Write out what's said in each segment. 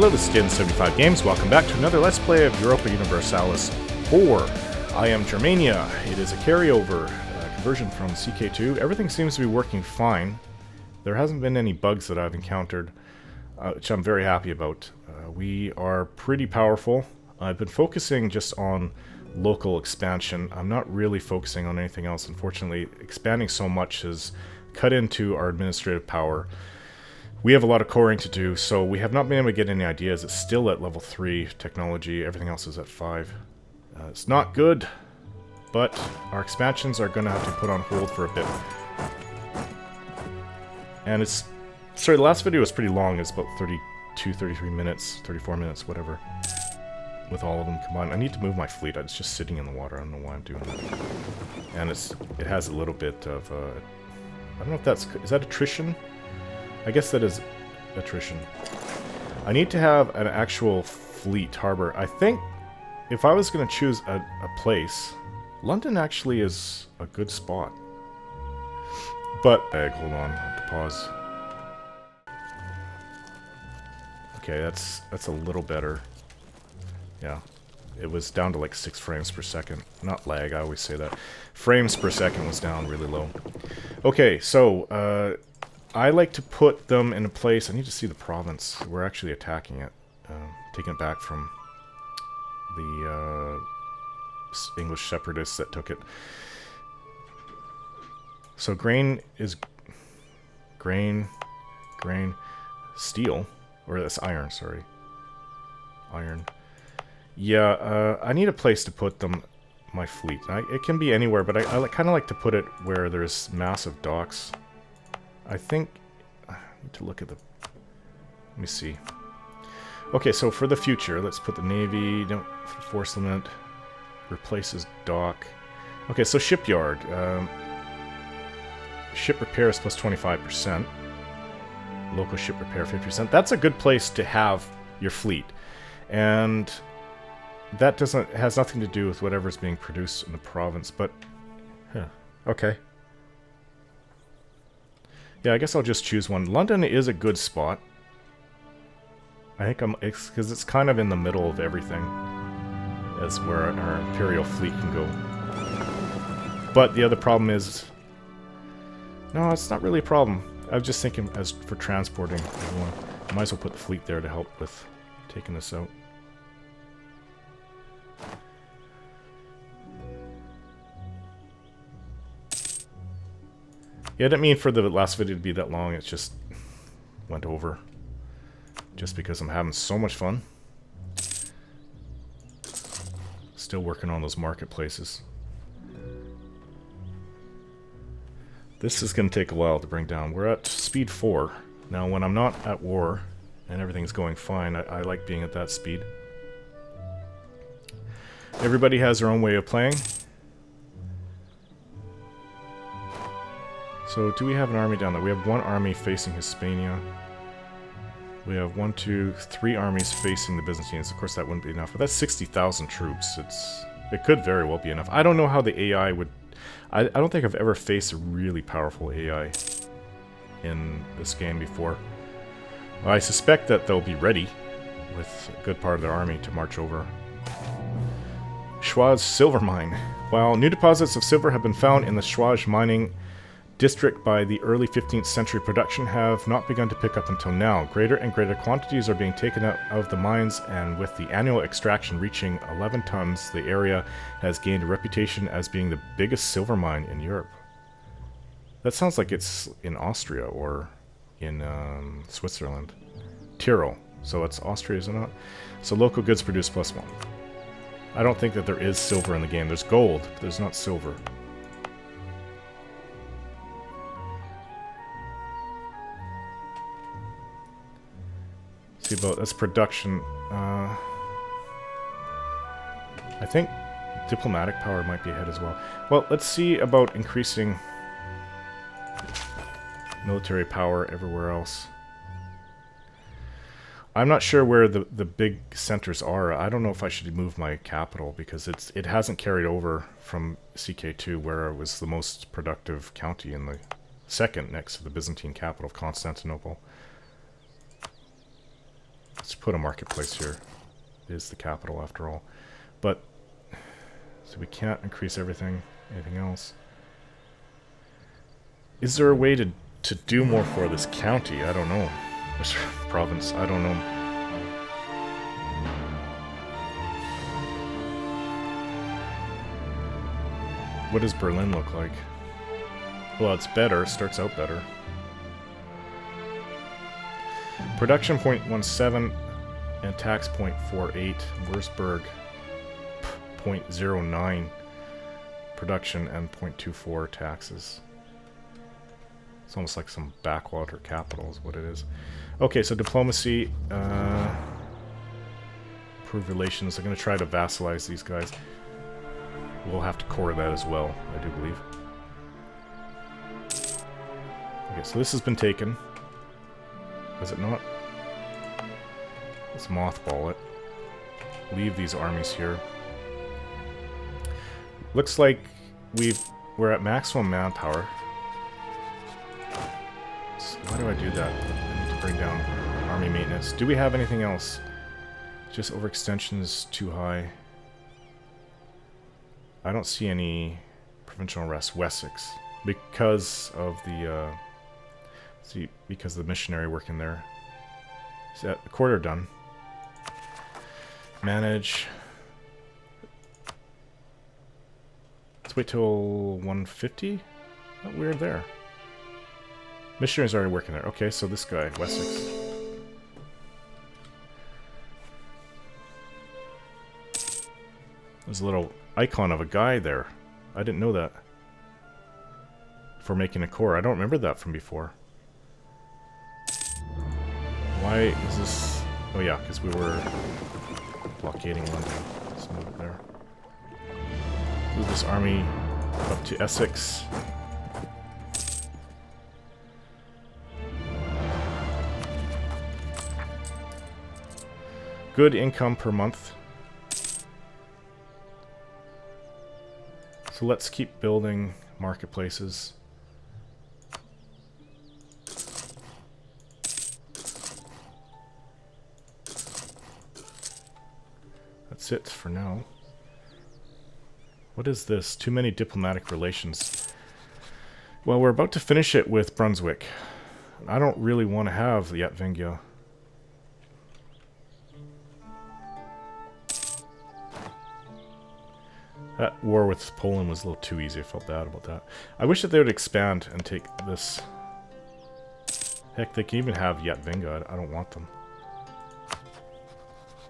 Hello, this is Skin75 Games. Welcome back to another Let's Play of Europa Universalis 4. I am Germania. It is a carryover conversion from CK2. Everything seems to be working fine. There hasn't been any bugs that I've encountered, which I'm very happy about. We are pretty powerful. I've been focusing just on local expansion. I'm not really focusing on anything else. Unfortunately, expanding so much has cut into our administrative power. We have a lot of coring to do, so we have not been able to get any ideas. It's still at level 3 technology. Everything else is at 5. It's not good, but our expansions are going to have to put on hold for a bit. And it's... Sorry, the last video was pretty long. It's about 32, 33 minutes, 34 minutes, whatever. With all of them combined. I need to move my fleet. It's just sitting in the water. I don't know why I'm doing that. And it has a little bit of... I don't know if that's... Is that attrition? I guess that is attrition. I need to have an actual fleet harbor. I think if I was going to choose a place, London actually is a good spot. But, hold on, I have to pause. Okay, that's a little better. Yeah, it was down to like 6 frames per second. Not lag, I always say that. Frames per second was down really low. Okay, so, I like to put them in a place... I need to see the province. We're actually attacking it. Taking it back from the English separatists that took it. So grain is... Grain... Steel. Or that's iron, sorry. Iron. Yeah, I need a place to put them, my fleet. It can be anywhere, but I kind of like to put it where there's massive docks. I think... I need to look at the... Let me see. Okay, so for the future, let's put the Navy... Don't force limit. Replaces dock. Okay, so shipyard. Ship repairs plus 25%. Local ship repair 50%. That's a good place to have your fleet. And that has nothing to do with whatever's being produced in the province, but... Huh. Okay. Yeah, I guess I'll just choose one. London is a good spot. I think because it's kind of in the middle of everything. That's where our Imperial fleet can go. But the other problem is... No, it's not really a problem. I was just thinking as for transporting everyone. I might as well put the fleet there to help with taking this out. Yeah, I didn't mean for the last video to be that long, it just went over. Just because I'm having so much fun. Still working on those marketplaces. This is going to take a while to bring down. We're at speed 4. Now when I'm not at war and everything's going fine, I like being at that speed. Everybody has their own way of playing. So, do we have an army down there? We have one army facing Hispania. We have 1, 2, 3 armies facing the Byzantines. Of course, that wouldn't be enough, but that's 60,000 troops. It could very well be enough. I don't know how the AI would... I don't think I've ever faced a really powerful AI in this game before. I suspect that they'll be ready with a good part of their army to march over. Schwaz silver mine. While new deposits of silver have been found in the Schwaz mining district by the early 15th century, production have not begun to pick up until now. Greater and greater quantities are being taken out of the mines, and with the annual extraction reaching 11 tons, the area has gained a reputation as being the biggest silver mine in Europe. That sounds like it's in Austria or in Switzerland. Tyrol. So it's Austria, is it not? So local goods produce +1. I don't think that there is silver in the game. There's gold, but there's not silver. About that's production. I think diplomatic power might be ahead as well. Well, let's see about increasing military power everywhere else. I'm not sure where the big centers are. I don't know if I should move my capital because it hasn't carried over from CK2, where it was the most productive county in the second next to the Byzantine capital of Constantinople. Let's put a marketplace here. It is the capital after all. But, so we can't increase everything, anything else. Is there a way to do more for this county? I don't know. This province, I don't know. What does Berlin look like? Well, it's better. It starts out better. Production 0.17 and tax 0.48. Würzburg 0.09 production and 0.24 taxes. It's almost like some backwater capital is what it is. Okay, so diplomacy, improve relations. I'm going to try to vassalize these guys. We'll have to core that as well, I do believe. Okay, so this has been taken. Is it not? Let's mothball it. Leave these armies here. Looks like we're at maximum manpower. So why do I do that? I need to bring down army maintenance. Do we have anything else? Just overextension is too high. I don't see any provincial arrest. Wessex, because of the because of the missionary work in there. Is that the quarter done? Manage. Let's wait till 150. Oh, we're there. Missionary's already working there. Okay, so this guy, Wessex. There's a little icon of a guy there. I didn't know that. For making a core. I don't remember that from before. Why is this... Oh yeah, because we were blockading London. Let's move it there. Move this army up to Essex. Good income per month. So let's keep building marketplaces. That's it for now. What is this? Too many diplomatic relations. Well, we're about to finish it with Brunswick. I don't really want to have Yatvingia. That war with Poland was a little too easy. I felt bad about that. I wish that they would expand and take this. Heck, they can even have Yatvinga. I don't want them.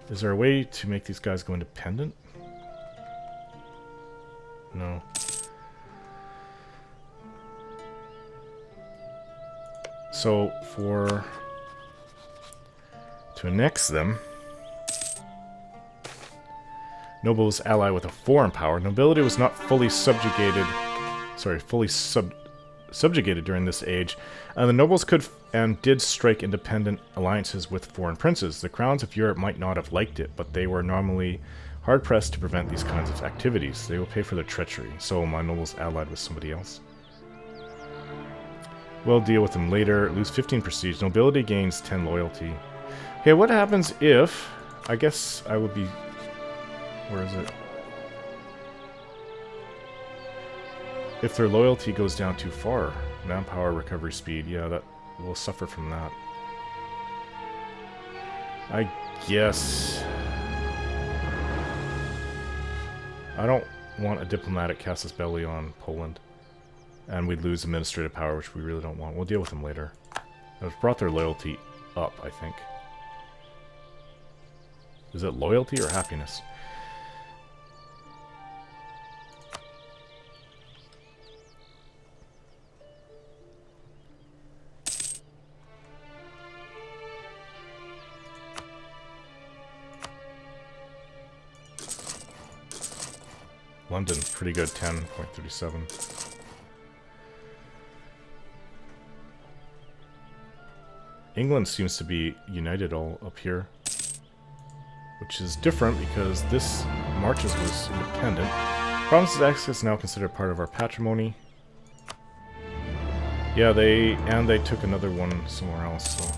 Is there a way to make these guys go independent? No. So, to annex them, nobles ally with a foreign power. Nobility was not fully subjugated during this age, and the nobles could and did strike independent alliances with foreign princes. The crowns of Europe might not have liked it, but they were normally hard-pressed to prevent these kinds of activities. They will pay for their treachery, so my nobles allied with somebody else. We'll deal with them later. Lose 15 prestige. Nobility gains 10 loyalty. Okay, what happens if... I guess I would be... Where is it? If their loyalty goes down too far. Manpower, recovery speed. Yeah, that will suffer from that. I guess... I don't want a diplomatic casus belli on Poland. And we'd lose administrative power, which we really don't want. We'll deal with them later. I've brought their loyalty up, I think. Is it loyalty or happiness? London, pretty good, 10.37. England seems to be united all up here, which is different because this Marches was independent. Provinces X is now considered part of our patrimony. Yeah, they took another one somewhere else, so...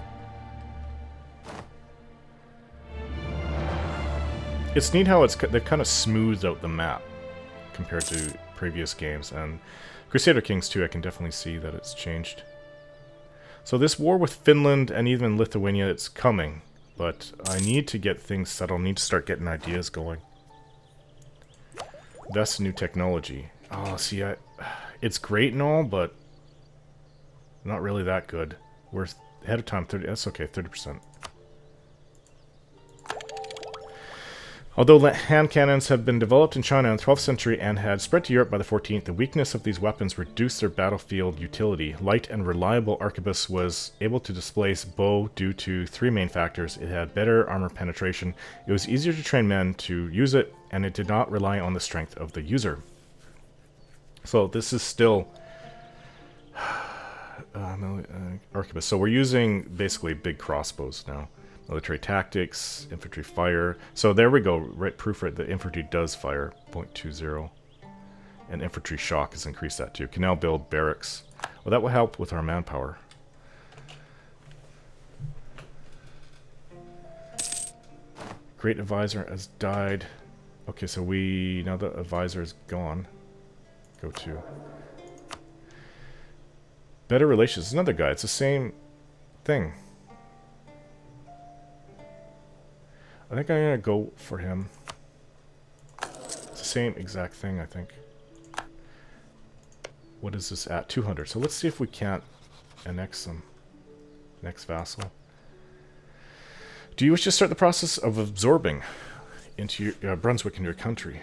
it's neat how they've kind of smoothed out the map compared to previous games, and Crusader Kings 2, I can definitely see that it's changed. So this war with Finland and even Lithuania, it's coming, but I need to get things settled. I need to start getting ideas going. That's new technology. Oh, see, it's great and all, but not really that good. We're ahead of time, 30. That's okay, 30%. Although hand cannons had been developed in China in the 12th century and had spread to Europe by the 14th, the weakness of these weapons reduced their battlefield utility. Light and reliable arquebus was able to displace bow due to three main factors. It had better armor penetration, it was easier to train men to use it, and it did not rely on the strength of the user. So this is still arquebus. So we're using basically big crossbows now. Military tactics, infantry fire. So there we go. Right, proof right. The infantry does fire 0.20, and infantry shock has increased that too. Can now build barracks. Well, that will help with our manpower. Great advisor has died. Okay, so now the advisor is gone. Go to better relations. Another guy. It's the same thing. I think I'm gonna go for him. It's the same exact thing, I think. What is this at? 200. So let's see if we can't annex them. Next vassal. Do you wish to start the process of absorbing into your, Brunswick into your country?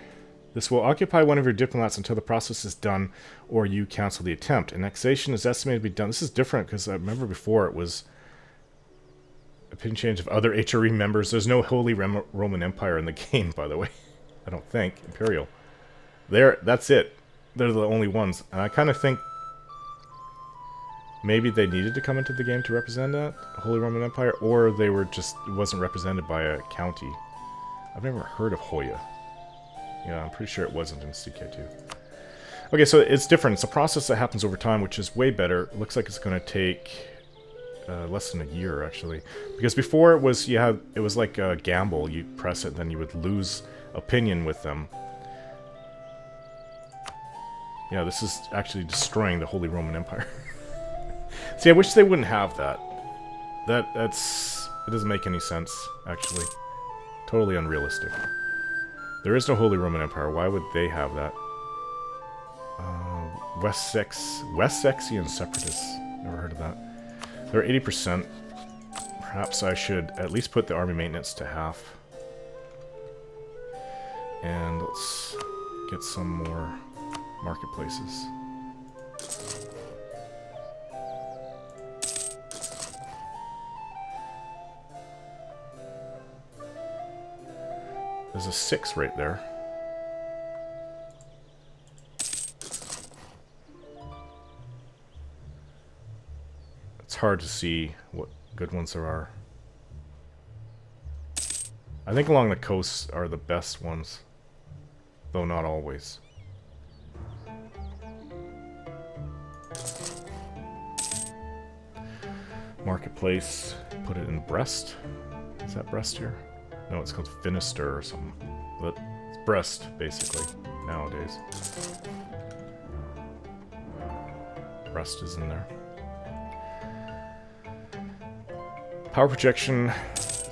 This will occupy one of your diplomats until the process is done, or you cancel the attempt. Annexation is estimated to be done. This is different because I remember before it was opinion change of other HRE members. There's no Holy Roman Empire in the game, by the way. I don't think. Imperial. That's it. They're the only ones. And I kind of think maybe they needed to come into the game to represent that, Holy Roman Empire, or they were just, it wasn't represented by a county. I've never heard of Hoya. Yeah, I'm pretty sure it wasn't in CK2. Okay, so it's different. It's a process that happens over time, which is way better. It looks like it's going to take less than a year, actually. Because before it was, it was like a gamble. You press it, then you would lose opinion with them. Yeah, this is actually destroying the Holy Roman Empire. See, I wish they wouldn't have that. It doesn't make any sense, actually. Totally unrealistic. There is no Holy Roman Empire. Why would they have that? West Sexian Separatists. Never heard of that. They're 80%. Perhaps I should at least put the army maintenance to half. And let's get some more marketplaces. There's a 6 right there. It's hard to see what good ones there are. I think along the coasts are the best ones, though not always. Marketplace, put it in Brest. Is that Brest here? No, it's called Finister or something. But it's Brest, basically, nowadays. Brest is in there. Power projection.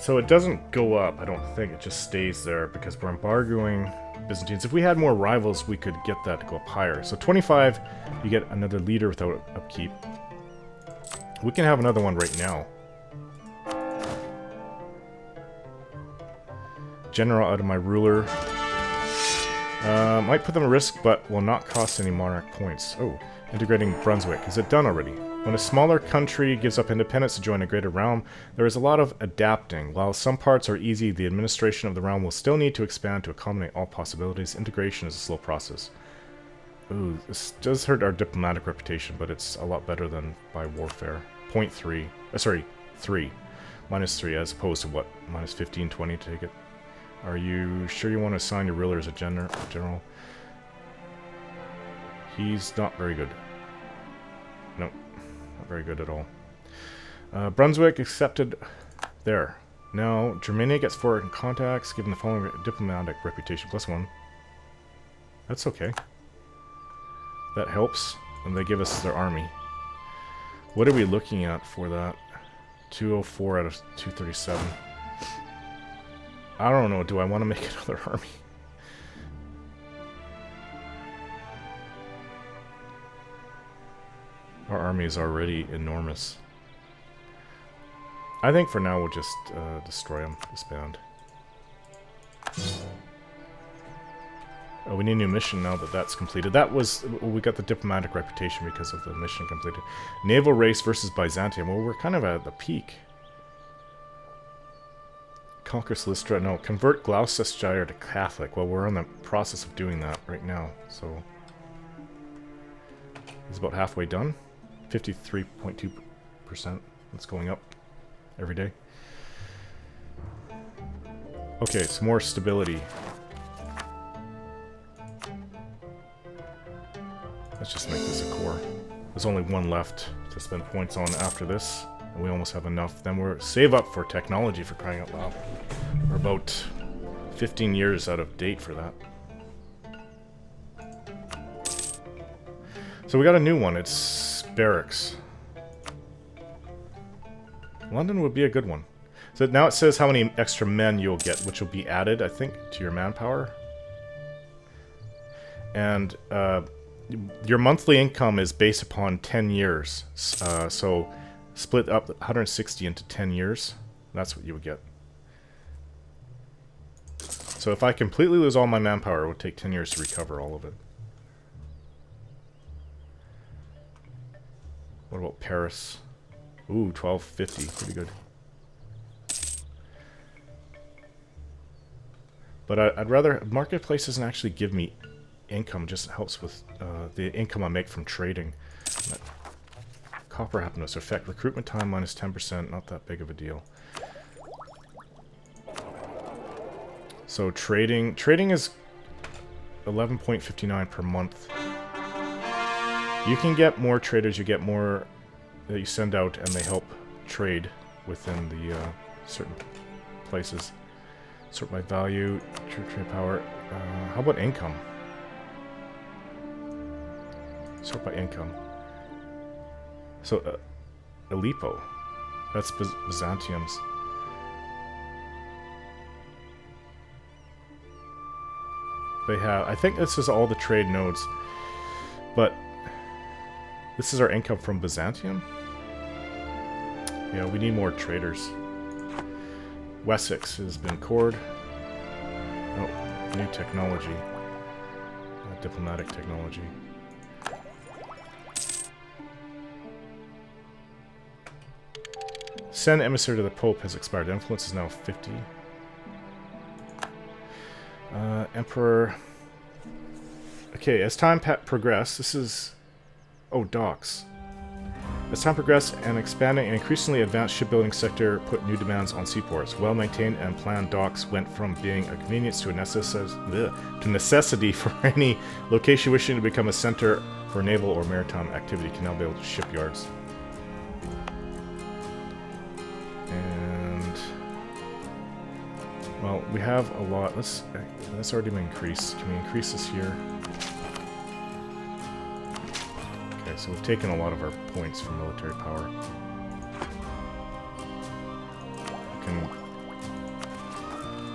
So it doesn't go up, I don't think. It just stays there because we're embargoing Byzantines. If we had more rivals, we could get that to go up higher. So 25, you get another leader without upkeep. We can have another one right now. General out of my ruler. Might put them at risk, but will not cost any monarch points. Oh, integrating Brunswick. Is it done already? When a smaller country gives up independence to join a greater realm, there is a lot of adapting. While some parts are easy, the administration of the realm will still need to expand to accommodate all possibilities. Integration is a slow process. Ooh, this does hurt our diplomatic reputation, but it's a lot better than by warfare. 0.3. Sorry, 3. Minus 3 as opposed to what? Minus 15, 20 to take it. Are you sure you want to assign your ruler as a general? He's not very good. Nope. Not very good at all. Brunswick accepted. There. Now, Germania gets foreign contacts, given the following diplomatic reputation, +1. That's okay. That helps, and they give us their army. What are we looking at for that? 204 out of 237. I don't know, do I want to make another army? Our army is already enormous. I think for now we'll just destroy them, disband. Oh, we need a new mission now that that's completed. That was... we got the diplomatic reputation because of the mission completed. Naval race versus Byzantium. Well, we're kind of at the peak. Conquer Silistra. No, convert Gloucestershire to Catholic. Well, we're in the process of doing that right now, so... it's about halfway done. 53.2%. It's going up every day. Okay, some more stability. Let's just make this a core. There's only one left to spend points on after this, and we almost have enough. Then we're save up for technology, for crying out loud. We're about 15 years out of date for that. So we got a new one. It's barracks. London would be a good one. So now it says how many extra men you'll get, which will be added, I think, to your manpower. And your monthly income is based upon 10 years. So split up 160 into 10 years. That's what you would get. So if I completely lose all my manpower, it would take 10 years to recover all of it. What about Paris? Ooh, 1250. Pretty good. But I'd rather... Marketplace doesn't actually give me income, just helps with the income I make from trading. Copper happiness effect. Recruitment time minus 10%. Not that big of a deal. So trading is 11.59 per month. You can get more traders, you get more that you send out, and they help trade within the certain places. Sort by value, trade power. How about income? Sort by income. So, Aleppo. That's Byzantium's. They have... I think this is all the trade nodes. But... this is our income from Byzantium? Yeah, we need more traders. Wessex has been cored. Oh, new technology. Diplomatic technology. Send emissary to the Pope has expired. Influence is now 50. Emperor... okay, as time progresses, this is... oh, docks. As time progressed, an expanding and increasingly advanced shipbuilding sector put new demands on seaports. Well-maintained and planned docks went from being a convenience to a necessity for any location wishing to become a center for naval or maritime activity can now build shipyards. And... well, we have a lot. That's already been increased. Can we increase this here? So we've taken a lot of our points from military power. We can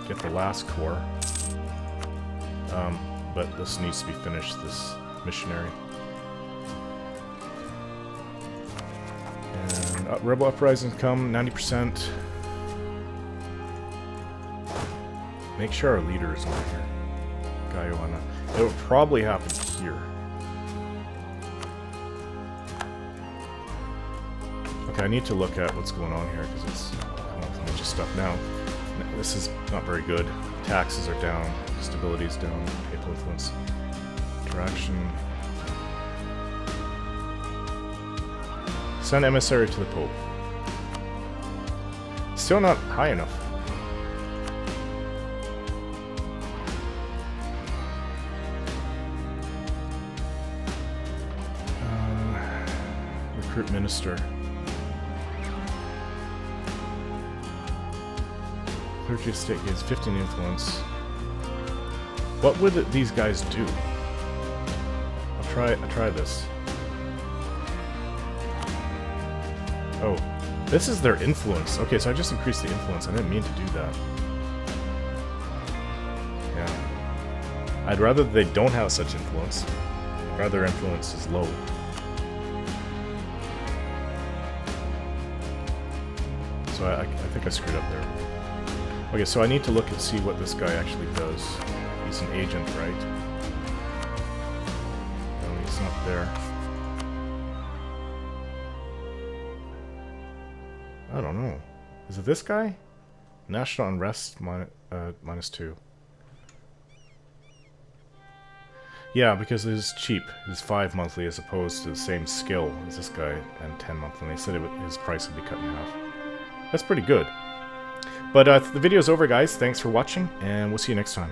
get the last corps. But this needs to be finished, this missionary. And rebel uprisings come, 90%. Make sure our leader is on here. Guyana. It will probably happen here. Okay, I need to look at what's going on here because it's a bunch of stuff now. This is not very good. Taxes are down, stability is down, papal influence, interaction. Send emissary to the Pope. Still not high enough. Recruit minister. clergy estate gains 15 influence. What would these guys do? I'll try this. Oh, this is their influence. Okay, so I just increased the influence. I didn't mean to do that. Yeah. I'd rather they don't have such influence. I'd rather their influence is low. So I think I screwed up there. Okay, so I need to look and see what this guy actually does. He's an agent, right? No, he's not there. I don't know. Is it this guy? National unrest -2. Yeah, because it is cheap. It's 5 monthly as opposed to the same skill as this guy and 10 monthly. They said his price would be cut in half. That's pretty good. But the video's over, guys. Thanks for watching, and we'll see you next time.